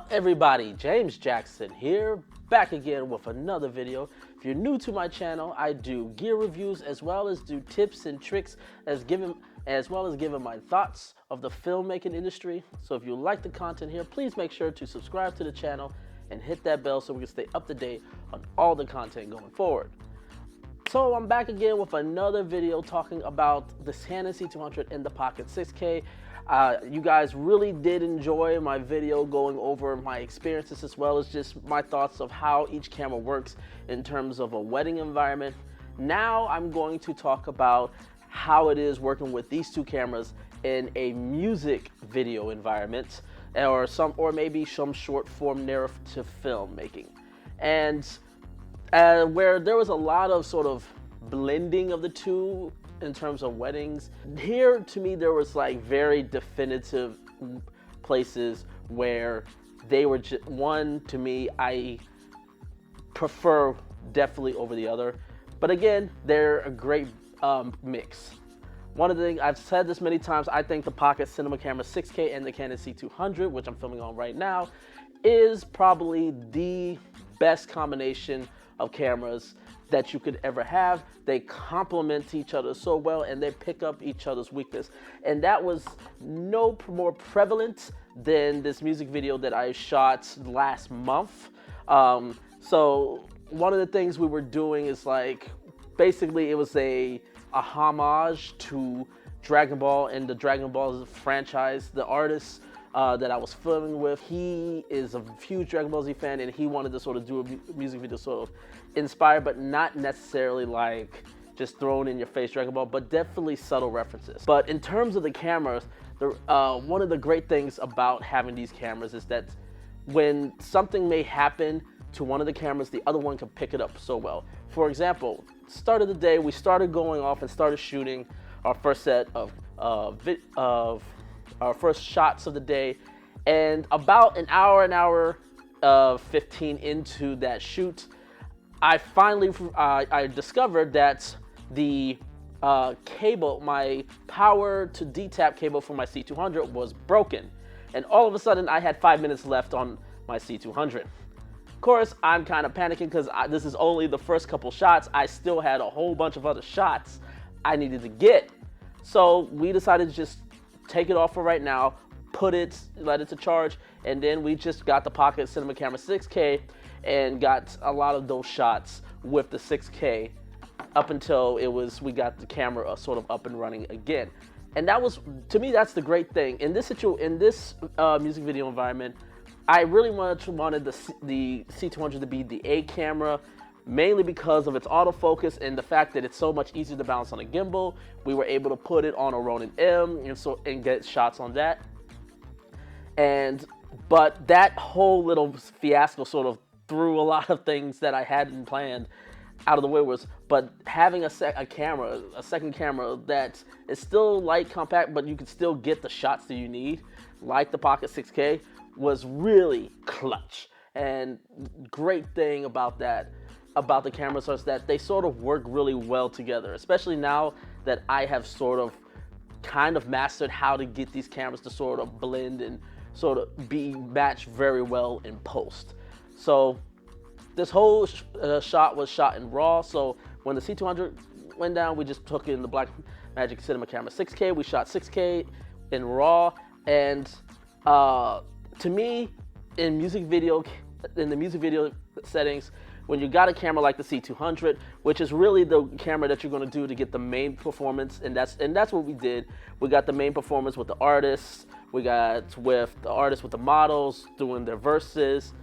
up, everybody? James Jackson here, back again with another video. If you're new to my channel, I do gear reviews as well as do tips and tricks as well as giving my thoughts of the filmmaking industry. So if you like the content here, please make sure to subscribe to the channel and hit that bell so we can stay up to date on all the content going forward. So I'm back again with another video talking about the Canon C200 and the Pocket 6K. You guys really did enjoy my video going over my experiences as well as just my thoughts of how each camera works in terms of a wedding environment. Now I'm going to talk about how it is working with these two cameras in a music video environment or maybe some short form narrative filmmaking. And where there was a lot of sort of blending of the two in terms of weddings, here to me there was like very definitive places where they were one to me I prefer definitely over the other, but again they're a great mix. One of the things I've said this many times, I think the Pocket Cinema Camera 6K and the Canon C200, which I'm filming on right now, is probably the best combination of cameras that you could ever have. They complement each other so well and they pick up each other's weakness. And that was no more prevalent than this music video that I shot last month. So one of the things we were doing is like, basically it was a homage to Dragon Ball and the Dragon Ball franchise. The artist that I was filming with, he is a huge Dragon Ball Z fan and he wanted to sort of do a music video sort of inspired, but not necessarily like just thrown in your face Dragon Ball, but definitely subtle references. But in terms of the cameras, one of the great things about having these cameras is that when something may happen to one of the cameras, the other one can pick it up so well. For example, start of the day, we started going off and started shooting our first set of our first shots of the day, and about an hour 15 into that shoot, I finally I discovered that the cable, my power to D-tap cable for my C200 was broken, and all of a sudden I had 5 minutes left on my C200. Of course, I'm kind of panicking because this is only the first couple shots. I still had a whole bunch of other shots I needed to get. So we decided to just take it off for right now, let it to charge, and then we just got the Pocket Cinema Camera 6K and got a lot of those shots with the 6K up until we got the camera sort of up and running again. And that was, to me, that's the great thing. In this music video environment, I really wanted the C200 to be the A camera, mainly because of its autofocus and the fact that it's so much easier to balance on a gimbal. We were able to put it on a Ronin M and get shots on that. But that whole little fiasco sort of threw a lot of things that I hadn't planned out of the way. But having a second camera that is still light, compact, but you can still get the shots that you need, like the Pocket 6K, was really clutch. And great thing about the cameras is that they sort of work really well together, especially now that I have sort of kind of mastered how to get these cameras to sort of blend and sort of be matched very well in post. So this whole shot was shot in RAW. So when the C200 went down, we just took in the Blackmagic Cinema Camera 6K. We shot 6K in RAW, and to me, in the music video settings, when you got a camera like the C200, which is really the camera that you're going to do to get the main performance, and that's what we did. We got the main performance with the artists, we got with the artists with the models doing their verses,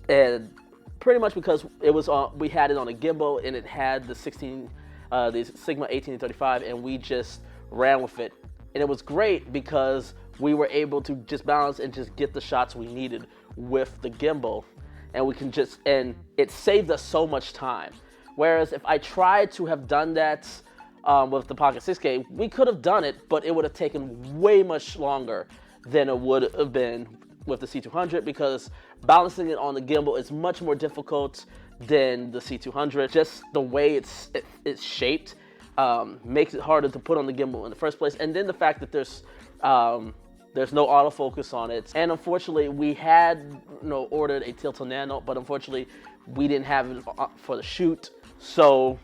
and pretty much because it was we had it on a gimbal and it had the Sigma 1835, and we just ran with it, and it was great because we were able to just balance and just get the shots we needed with the gimbal. And it saved us so much time. Whereas if I tried to have done that with the Pocket 6K, we could have done it, but it would have taken way much longer than it would have been with the C200, because balancing it on the gimbal is much more difficult than the C200. Just the way it's shaped makes it harder to put on the gimbal in the first place. And then the fact that there's There's no autofocus on it. And unfortunately, we had ordered a Tilta Nano, but unfortunately, we didn't have it for the shoot. So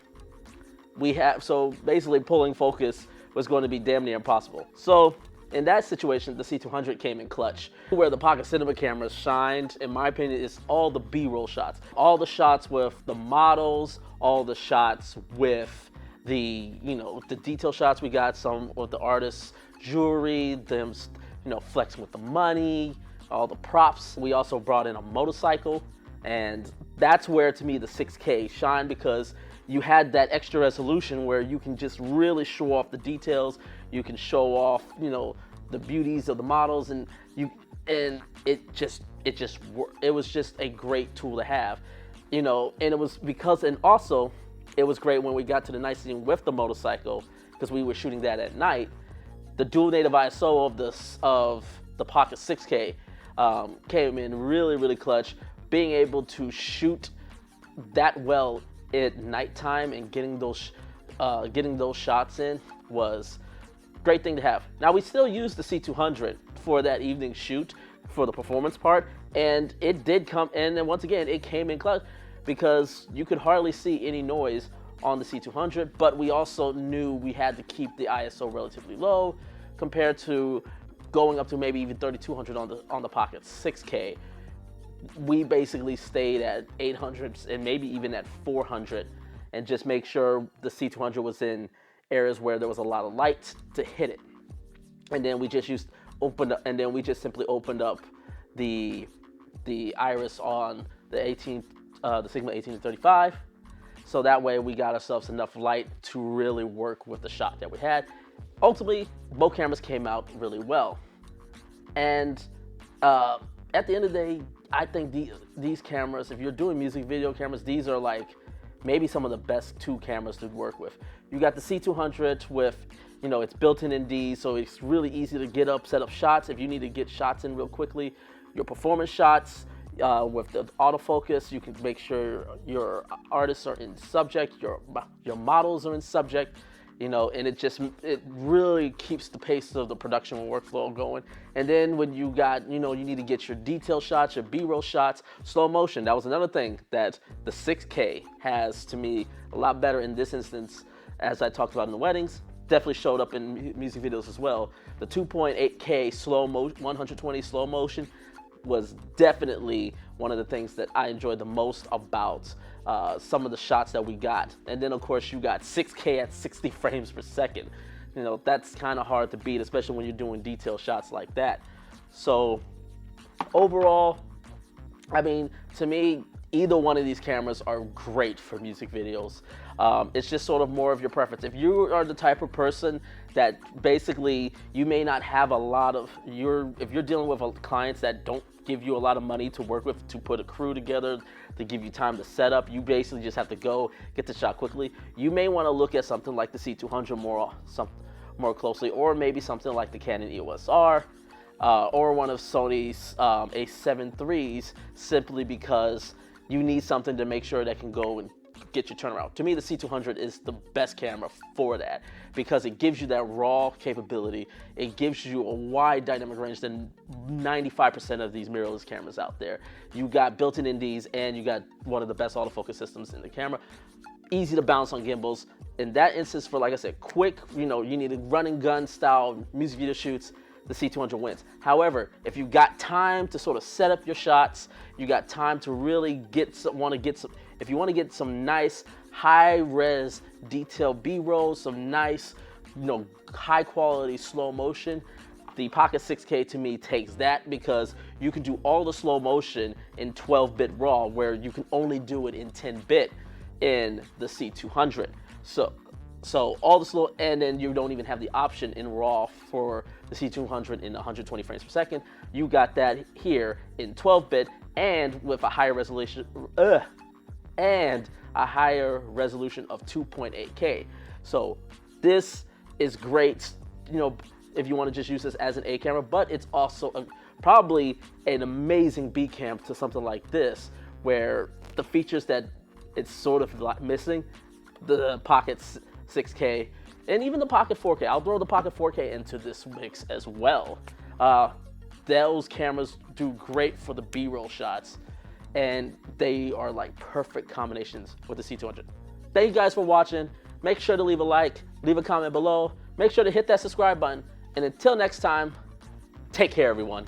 basically pulling focus was going to be damn near impossible. So in that situation, the C200 came in clutch. Where the Pocket Cinema cameras shined, in my opinion, is all the B-roll shots. All the shots with the models, all the shots with the detail shots. We got some of the artists' jewelry, them flexing with the money, all the props. We also brought in a motorcycle, and that's where, to me, the 6K shined, because you had that extra resolution where you can just really show off the details. You can show off, the beauties of the models, and it was just a great tool to have, and it was because, and also it was great when we got to the night scene with the motorcycle, because we were shooting that at night. The dual native ISO of the Pocket 6K came in really, really clutch. Being able to shoot that well at nighttime and getting those shots in was a great thing to have. Now, we still use the C200 for that evening shoot for the performance part, and it did come in, and once again, it came in clutch because you could hardly see any noise on the C200, but we also knew we had to keep the ISO relatively low compared to going up to maybe even 3200 on the Pocket 6K. We basically stayed at 800 and maybe even at 400, and just make sure the C200 was in areas where there was a lot of light to hit it. And then we just simply opened up the iris on the Sigma 18-35, so that way we got ourselves enough light to really work with the shot that we had. Ultimately, both cameras came out really well, and at the end of the day, I think these cameras, if you're doing music video cameras, these are like maybe some of the best two cameras to work with. You got the C200 with, it's built-in ND, so it's really easy to set up shots if you need to get shots in real quickly. Your performance shots with the autofocus, you can make sure your artists are in subject, your models are in subject, and it really keeps the pace of the production workflow going. And then when you got, you need to get your detail shots, your B-roll shots, slow motion. That was another thing that the 6K has, to me, a lot better in this instance, as I talked about in the weddings. Definitely showed up in music videos as well. The 2.8K slow motion, 120 slow motion was definitely one of the things that I enjoyed the most about some of the shots that we got. And then of course you got 6K at 60 frames per second. That's kind of hard to beat, especially when you're doing detail shots like that. So overall, I mean, to me, either one of these cameras are great for music videos. It's just sort of more of your preference. If you are the type of person that basically you may not have a lot of, if you're dealing with clients that don't give you a lot of money to work with, to put a crew together, to give you time to set up, you basically just have to go get the shot quickly. You may want to look at something like the C200 more closely, or maybe something like the Canon EOS R, or one of Sony's A7 IIIs, simply because you need something to make sure that can go and get your turnaround. To me, the C200 is the best camera for that, because it gives you that raw capability. It gives you a wide dynamic range than 95% of these mirrorless cameras out there. You got built-in NDs, and you got one of the best autofocus systems in the camera. Easy to bounce on gimbals. In that instance, for, like I said, quick, you need a run and gun style music video shoots, the C200 wins. However, if you got time to sort of set up your shots, you got time to really if you want to get some nice high-res detailed B-roll, some nice, high-quality slow motion, the Pocket 6K to me takes that, because you can do all the slow motion in 12-bit RAW, where you can only do it in 10-bit in the C200. So all the slow, and then you don't even have the option in RAW for the C200 in 120 frames per second. You got that here in 12-bit and with a higher resolution, of 2.8K. So this is great, if you want to just use this as an A camera, but it's also probably an amazing B cam to something like this, where the features that it's sort of missing, the Pocket 6K, and even the Pocket 4K. I'll throw the Pocket 4K into this mix as well. Those cameras do great for the B-roll shots, and they are like perfect combinations with the C200. Thank you guys for watching. Make sure to leave a like, leave a comment below. Make sure to hit that subscribe button. And until next time, take care, everyone.